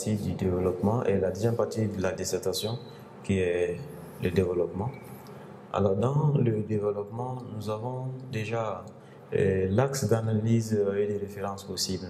partie du développement et la deuxième partie de la dissertation qui est le développement. Alors dans le développement, nous avons déjà l'axe d'analyse et de référence possibles.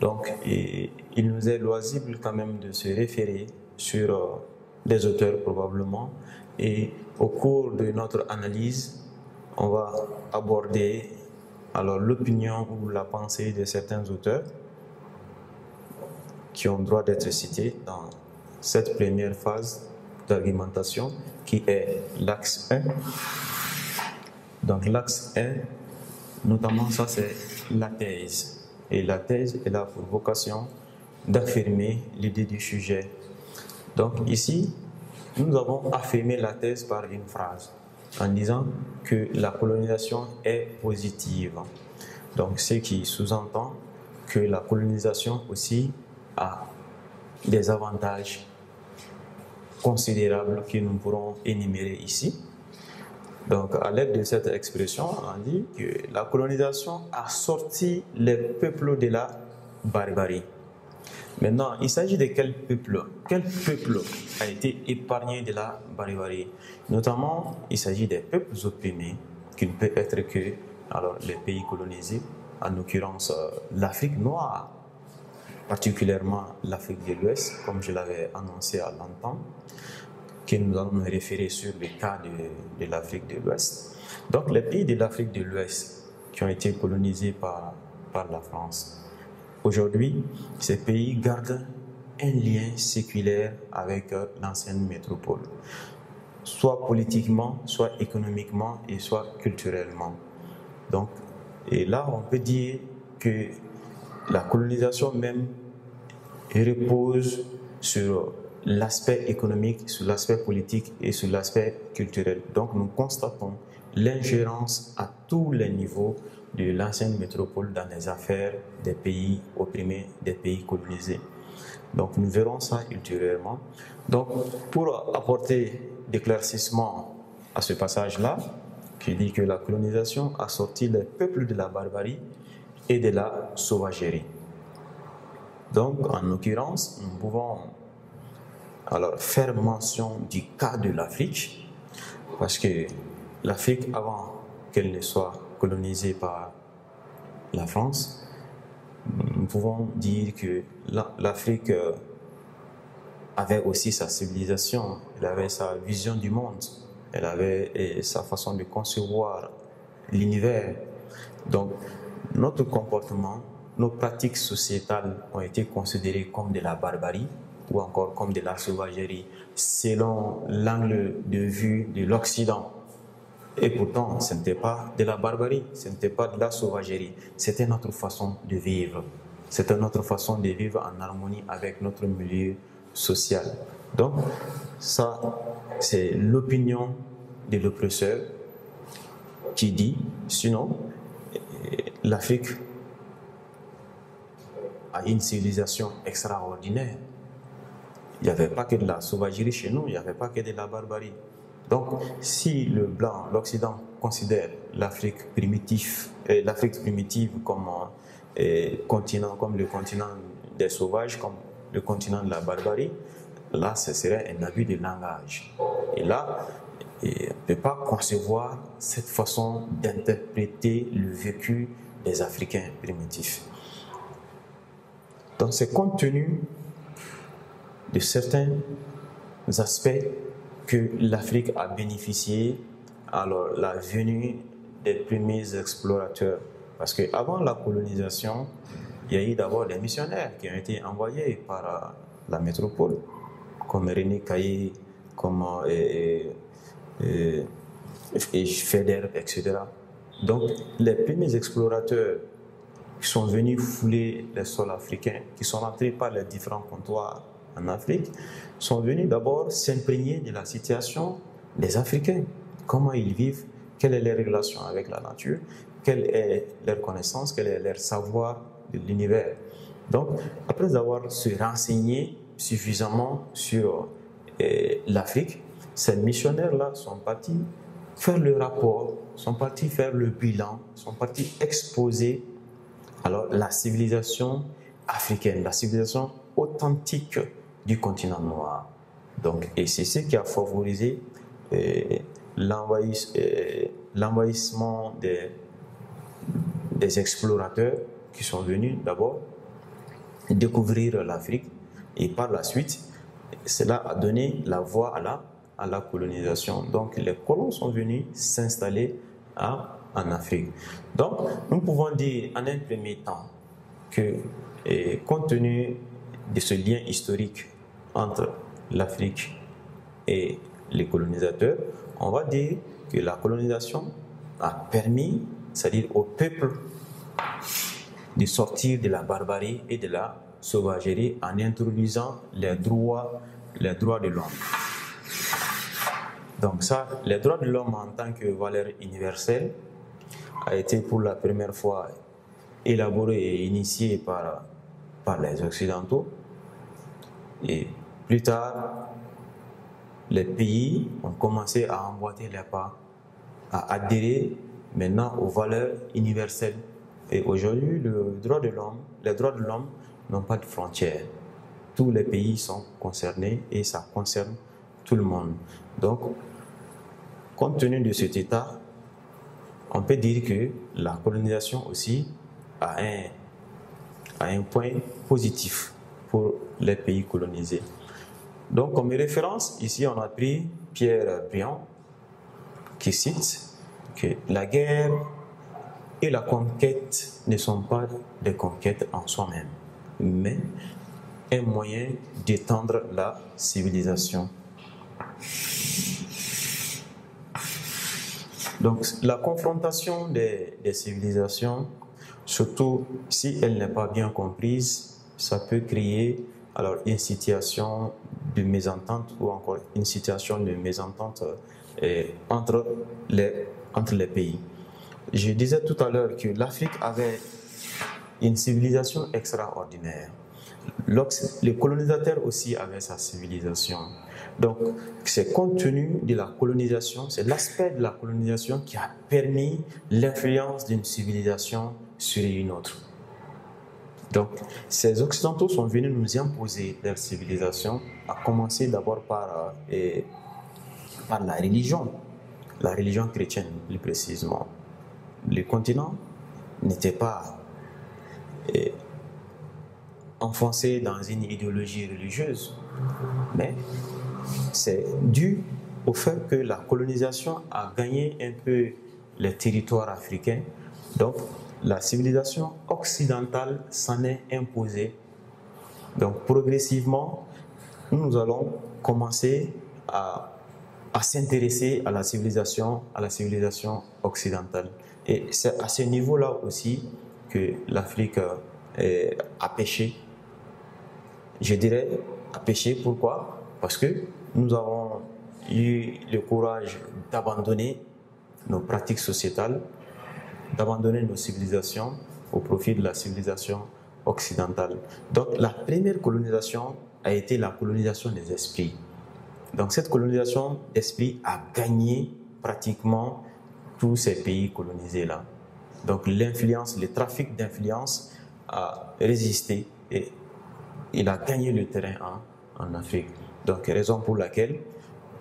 Donc il nous est loisible quand même de se référer sur des auteurs probablement, et au cours de notre analyse, on va aborder alors l'opinion ou la pensée de certains auteurs qui ont droit d'être cités dans cette première phase d'argumentation qui est l'axe 1. Donc l'axe 1, notamment ça c'est la thèse. Et la thèse est là pour vocation d'affirmer l'idée du sujet. Donc ici, nous avons affirmé la thèse par une phrase en disant que la colonisation est positive. Donc ce qui sous-entend que la colonisation aussi a des avantages considérables que nous pourrons énumérer ici. Donc, à l'aide de cette expression, on dit que la colonisation a sorti les peuples de la barbarie. Maintenant, il s'agit de quel peuple? Quel peuple a été épargné de la barbarie? Notamment, il s'agit des peuples opprimés, qui ne peut être que alors, les pays colonisés, en l'occurrence l'Afrique noire, particulièrement l'Afrique de l'Ouest, comme je l'avais annoncé à l'instant, que nous allons nous référer sur le cas de l'Afrique de l'Ouest. Donc les pays de l'Afrique de l'Ouest qui ont été colonisés par la France, aujourd'hui, ces pays gardent un lien séculaire avec l'ancienne métropole, soit politiquement, soit économiquement et soit culturellement. Donc, et là, on peut dire que la colonisation même repose sur l'aspect économique, sur l'aspect politique et sur l'aspect culturel. Donc nous constatons l'ingérence à tous les niveaux de l'ancienne métropole dans les affaires des pays opprimés, des pays colonisés. Donc nous verrons ça ultérieurement. Donc pour apporter d'éclaircissement à ce passage-là, qui dit que la colonisation a sorti les peuples de la barbarie et de la sauvagerie. Donc en l'occurrence, nous pouvons alors faire mention du cas de l'Afrique, parce que l'Afrique, avant qu'elle ne soit colonisée par la France, nous pouvons dire que l'Afrique avait aussi sa civilisation, elle avait sa vision du monde, elle avait sa façon de concevoir l'univers. Donc notre comportement, nos pratiques sociétales ont été considérées comme de la barbarie ou encore comme de la sauvagerie, selon l'angle de vue de l'Occident. Et pourtant, ce n'était pas de la barbarie, ce n'était pas de la sauvagerie, c'était notre façon de vivre. C'était notre façon de vivre en harmonie avec notre milieu social. Donc, ça, c'est l'opinion de l'oppresseur qui dit, sinon, l'Afrique a une civilisation extraordinaire. Il n'y avait pas que de la sauvagerie chez nous, il n'y avait pas que de la barbarie. Donc, si le blanc, l'Occident considère l'Afrique primitive comme continent, comme le continent des sauvages, comme le continent de la barbarie, là, ce serait un abus de langage. Et là, on ne peut pas concevoir cette façon d'interpréter le vécu des Africains primitifs. Donc, c'est compte tenu de certains aspects que l'Afrique a bénéficié à la venue des premiers explorateurs. Parce qu'avant la colonisation, il y a eu d'abord des missionnaires qui ont été envoyés par la métropole, comme René Caillé, comme Faidherbe, etc. Donc, les premiers explorateurs qui sont venus fouler les sols africains, qui sont rentrés par les différents comptoirs en Afrique, sont venus d'abord s'imprégner de la situation des Africains. Comment ils vivent, quelle est leur relation avec la nature, quelle est leur connaissance, quel est leur savoir de l'univers. Donc, après avoir se renseigné suffisamment sur l'Afrique, ces missionnaires-là sont partis faire le rapport, sont partis faire le bilan, sont partis exposer alors la civilisation africaine, la civilisation authentique du continent noir. Donc, et c'est ce qui a favorisé l'envahissement des explorateurs qui sont venus d'abord découvrir l'Afrique, et par la suite, cela a donné la voie à la colonisation. Donc, les colons sont venus s'installer en Afrique. Donc, nous pouvons dire en un premier temps que, compte tenu de ce lien historique entre l'Afrique et les colonisateurs, on va dire que la colonisation a permis, c'est-à-dire au peuple, de sortir de la barbarie et de la sauvagerie en introduisant les droits de l'homme. Donc ça, les droits de l'homme en tant que valeur universelle a été pour la première fois élaboré et initié par les Occidentaux. Et plus tard, les pays ont commencé à emboîter les pas, à adhérer maintenant aux valeurs universelles. Et aujourd'hui, les droits de l'homme n'ont pas de frontières. Tous les pays sont concernés et ça concerne tout le monde. Donc, compte tenu de cet état, on peut dire que la colonisation aussi a un point positif pour les pays colonisés. Donc, comme référence, ici, on a pris Pierre Briand, qui cite que la guerre et la conquête ne sont pas des conquêtes en soi-même, mais un moyen d'étendre la civilisation. Donc, la confrontation des civilisations, surtout si elle n'est pas bien comprise, ça peut créer alors une situation de mésentente ou encore une situation de mésentente entre les pays. Je disais tout à l'heure que l'Afrique avait une civilisation extraordinaire. Les colonisateurs aussi avaient sa civilisation. Donc, c'est compte tenu de la colonisation, c'est l'aspect de la colonisation qui a permis l'influence d'une civilisation sur une autre. Donc, ces Occidentaux sont venus nous imposer leur civilisation, à commencer d'abord par la religion chrétienne plus précisément. Le continent n'était pas enfoncé dans une idéologie religieuse, mais c'est dû au fait que la colonisation a gagné un peu les territoires africains. Donc, la civilisation occidentale s'en est imposée. Donc, progressivement, nous allons commencer à s'intéresser à la civilisation occidentale. Et c'est à ce niveau-là aussi que l'Afrique a péché. Je dirais a péché, pourquoi? Parce que nous avons eu le courage d'abandonner nos pratiques sociétales, d'abandonner nos civilisations au profit de la civilisation occidentale. Donc la première colonisation a été la colonisation des esprits. Donc cette colonisation d'esprit a gagné pratiquement tous ces pays colonisés-là. Donc l'influence, le trafic d'influence a résisté et il a gagné le terrain en Afrique. Donc raison pour laquelle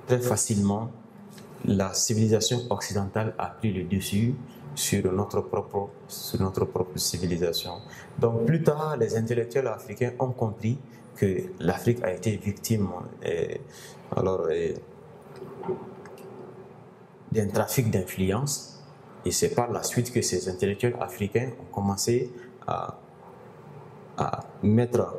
très facilement la civilisation occidentale a pris le dessus sur notre propre civilisation. Donc plus tard, les intellectuels africains ont compris que l'Afrique a été victime d'un trafic d'influence, et c'est par la suite que ces intellectuels africains ont commencé à mettre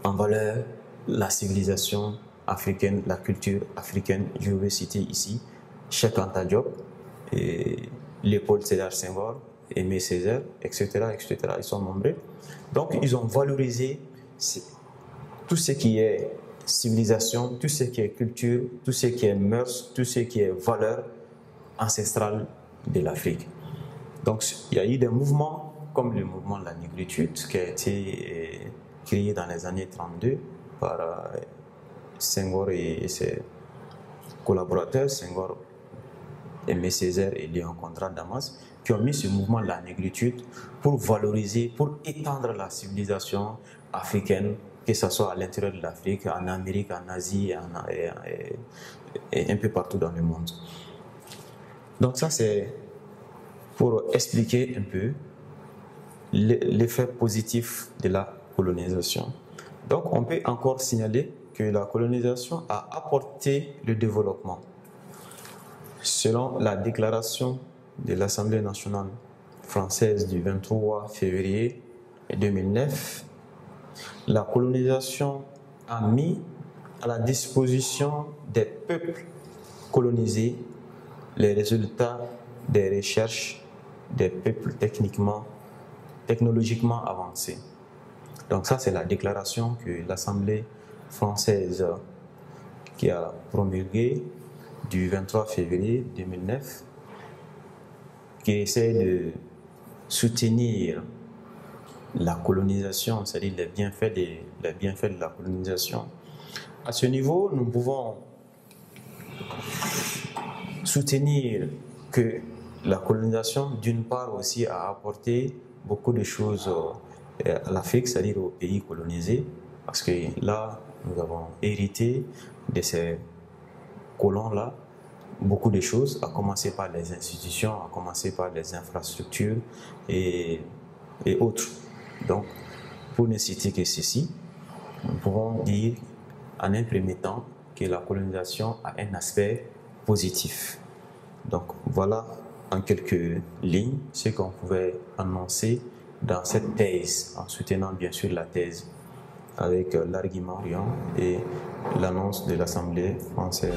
en valeur la civilisation africaine, la culture africaine. Je vais citer ici Cheikh Anta Diop, et Léopold Sédar Senghor, Aimé Césaire, etc., etc. Ils sont nombreux. Donc, ils ont valorisé tout ce qui est civilisation, tout ce qui est culture, tout ce qui est mœurs, tout ce qui est valeur ancestrale de l'Afrique. Donc, il y a eu des mouvements comme le mouvement de la négritude qui a été créé dans les années 32 par Senghor et ses collaborateurs, Senghor, Aimé Césaire et Léon Condrat Damas. qui ont mis ce mouvement de la négritude pour valoriser, pour étendre la civilisation africaine, que ce soit à l'intérieur de l'Afrique, en Amérique, en Asie et un peu partout dans le monde. Donc ça, c'est pour expliquer un peu l'effet positif de la colonisation. Donc on peut encore signaler que la colonisation a apporté le développement. Selon la déclaration de l'Assemblée nationale française du 23 février 2009, la colonisation a mis à la disposition des peuples colonisés les résultats des recherches des peuples technologiquement avancés. Donc ça, c'est la déclaration que l'Assemblée française qui a promulguée du 23 février 2009, qui essaie de soutenir la colonisation, c'est-à-dire les bienfaits de la colonisation. À ce niveau, nous pouvons soutenir que la colonisation, d'une part aussi, a apporté beaucoup de choses à l'Afrique, c'est-à-dire aux pays colonisés, parce que là, nous avons hérité de ces colons-là beaucoup de choses, à commencer par les institutions, à commencer par les infrastructures et autres. Donc, pour ne citer que ceci, nous pouvons dire en un premier temps que la colonisation a un aspect positif. Donc, voilà en quelques lignes ce qu'on pouvait annoncer dans cette thèse, en soutenant bien sûr la thèse avec l'argument et l'annonce de l'Assemblée française.